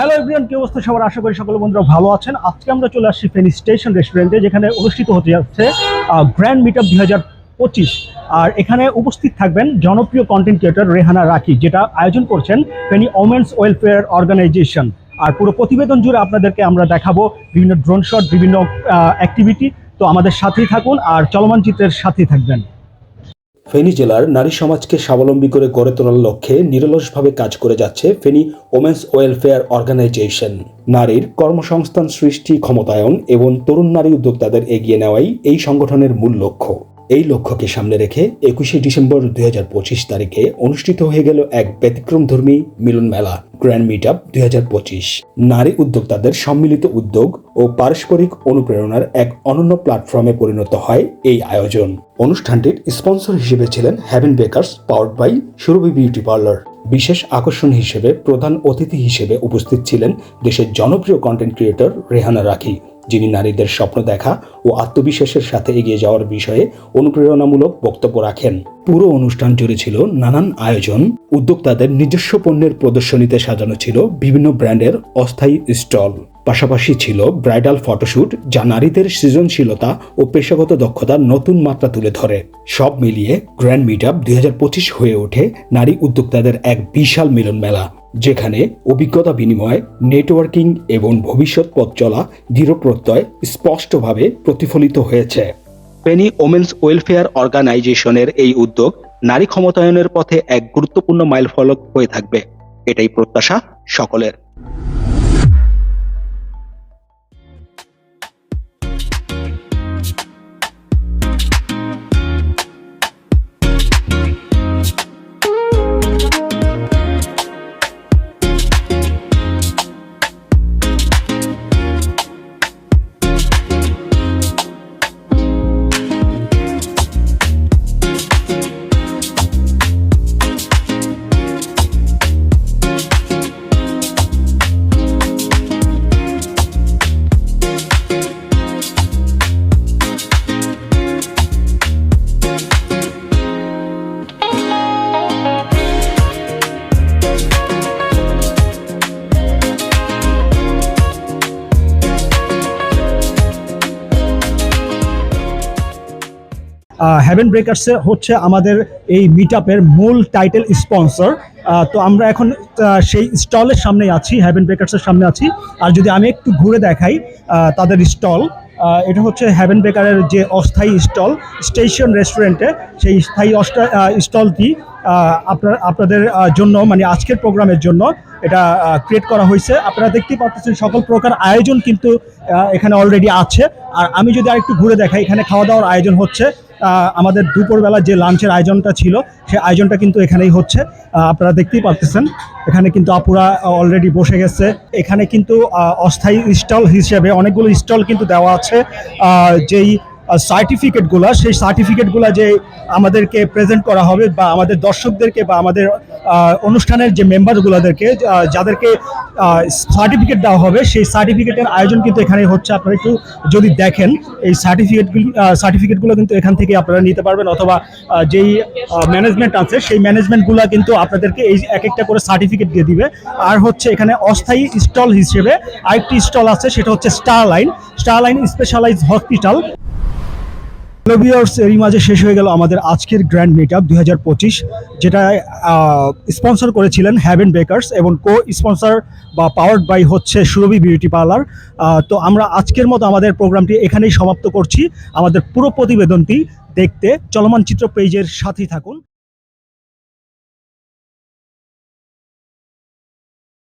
Hello everyone, কি অবস্থা সবার? আশা করি সকল বন্ধুরা ভালো আছেন। আজকে আমরা চলে আসছি ফেনী স্টেশন রেস্টুরেন্টে, যেখানে অনুষ্ঠিত হতে যাচ্ছে গ্র্যান্ড মিট আপ 2025। আর এখানে উপস্থিত থাকবেন জনপ্রিয় কন্টেন্ট ক্রিয়েটর রেহানা রাখি, যেটা আয়োজন করছেন ফেনী ওমেন্স ওয়েলফেয়ার অর্গানাইজেশন। আর পুরো প্রতিবেদন জুড়ে আপনাদেরকে আমরা দেখাবো বিভিন্ন ড্রোন শট, বিভিন্ন অ্যাক্টিভিটি। তো আমাদের সাথেই থাকুন আর চলমান চিত্রের সাথেই থাকবেন। ফেনী জেলার নারী সমাজকে স্বাবলম্বী করে গড়ে তোলার লক্ষ্যে নিরলসভাবে কাজ করে যাচ্ছে ফেনী ওমেন্স ওয়েলফেয়ার অর্গানাইজেশন। নারীর কর্মসংস্থান সৃষ্টি, ক্ষমতায়ন এবং তরুণ নারী উদ্যোক্তাদের এগিয়ে নেওয়াই এই সংগঠনের মূল লক্ষ্য। এই লক্ষ্যকে সামনে রেখে 21শে ডিসেম্বর 2025 তারিখে অনুষ্ঠিত হয়ে গেল এক ব্যতিক্রমধর্মী মিলন মেলা, গ্র্যান্ড মিট আপ 2025। নারী উদ্যোক্তাদের সম্মিলিত উদ্যোগ ও পারস্পরিক অনুপ্রেরণার এক অনন্য প্ল্যাটফর্মে পরিণত হয় এই আয়োজন। অনুষ্ঠানটির স্পন্সর হিসেবে ছিলেন Haven Bakers, powered by Surabhi beauty parlour. বিশেষ আকর্ষণ হিসেবে প্রধান অতিথি হিসেবে উপস্থিত ছিলেন দেশের জনপ্রিয় কন্টেন্ট ক্রিয়েটর রেহানা রাখি, যিনি নারীদের স্বপ্ন দেখা ও আত্মবিশ্বাসের সাথে এগিয়ে যাওয়ার বিষয়ে অনুপ্রেরণামূলক বক্তব্য রাখেন। পুরো অনুষ্ঠান জুড়ে ছিল নানান আয়োজন। উদ্যোক্তাদের নিজস্ব পণ্যের প্রদর্শনীতে সাজানো ছিল বিভিন্ন ব্র্যান্ডের অস্থায়ী স্টল। পাশাপাশি ছিল ব্রাইডাল ফটোশ্যুট, যা নারীদের সৃজনশীলতা ও পেশাগত দক্ষতার নতুন মাত্রা তুলে ধরে। সব মিলিয়ে গ্র্যান্ড মিট আপ 2025 হয়ে ওঠে নারী উদ্যোক্তাদের এক বিশাল মিলন মেলা, যেখানে অভিজ্ঞতা বিনিময়, নেটওয়ার্কিং এবং ভবিষ্যৎ পথ চলা দৃঢ় প্রত্যয় স্পষ্টভাবে প্রতিফলিত হয়েছে। ফেনী ওমেন্স ওয়েলফেয়ার অর্গানাইজেশনের এই উদ্যোগ নারী ক্ষমতায়নের পথে এক গুরুত্বপূর্ণ মাইলফলক হয়ে থাকবে, এটাই প্রত্যাশা সকলের। হ্যাভেন ব্রেকার্সে হচ্ছে আমাদের এই মিট আপের মূল টাইটেল স্পন্সর। তো আমরা এখন সেই স্টলের সামনে আছি, হ্যাভেন ব্রেকার্সের সামনে আছি। আর যদি আমি একটু ঘুরে দেখাই তাদের স্টল, এটা হচ্ছে হ্যাভেন বেকারের যে অস্থায়ী স্টল স্টেশন রেস্টুরেন্টে, সেই স্থায়ী স্টলটি আপনাদের জন্য, মানে আজকের প্রোগ্রামের জন্য এটা ক্রিয়েট করা হয়েছে। আপনারা দেখতেই পাচ্ছেন সকল প্রকার আয়োজন কিন্তু এখানে অলরেডি আছে। আর আমি যদি আরেকটু ঘুরে দেখাই, এখানে খাওয়া দাওয়ার আয়োজন হচ্ছে। আমাদের দুপুরবেলা যে লাঞ্চের আয়োজনটা ছিল, সেই আয়োজনটা কিন্তু এখানেই হচ্ছে। আপনারা দেখতেই পাচ্ছেন এখানে কিন্তু আপুরা অলরেডি বসে গেছে। এখানে কিন্তু অস্থায়ী স্টল হিসেবে অনেকগুলো স্টল কিন্তু দেওয়া আছে। যেই সার্টিফিকেটগুলো, সেই সার্টিফিকেটগুলো যে আমাদেরকে প্রেজেন্ট করা হবে, বা আমাদের দর্শকদেরকে বা আমাদের অনুষ্ঠানের যে মেম্বারগুলোদেরকে যাদেরকে সার্টিফিকেট দেওয়া হবে, সেই সার্টিফিকেটের আয়োজন কিন্তু এখানে হচ্ছে। আপনারা একটু যদি দেখেন, এই সার্টিফিকেটগুলো কিন্তু এখান থেকে আপনারা নিতে পারবেন, অথবা যেই ম্যানেজমেন্ট আছে সেই ম্যানেজমেন্টগুলো কিন্তু আপনাদেরকে এই এক একটা করে সার্টিফিকেট দিয়ে দিবে। আর হচ্ছে এখানে অস্থায়ী স্টল হিসেবে আরেকটি স্টল আছে, সেটা হচ্ছে স্টারলাইন স্পেশালাইজ হসপিটাল। এরই মাঝে শেষ হয়ে গেল আমাদের আজকের গ্র্যান্ড মিট আপ 2025, যেটা স্পন্সর করেছিলেন হ্যাভেন বেকার্স এবং কো স্পন্সর বা পাওয়ার্ড বাই হচ্ছে সুরভি বিউটি পার্লার। তো আমরা আজকের মতো আমাদের প্রোগ্রামটি এখানেই সমাপ্ত করছি। আমাদের পুরো প্রতিবেদনটি দেখতে চলমান চিত্র পেজের সাথেই থাকুন।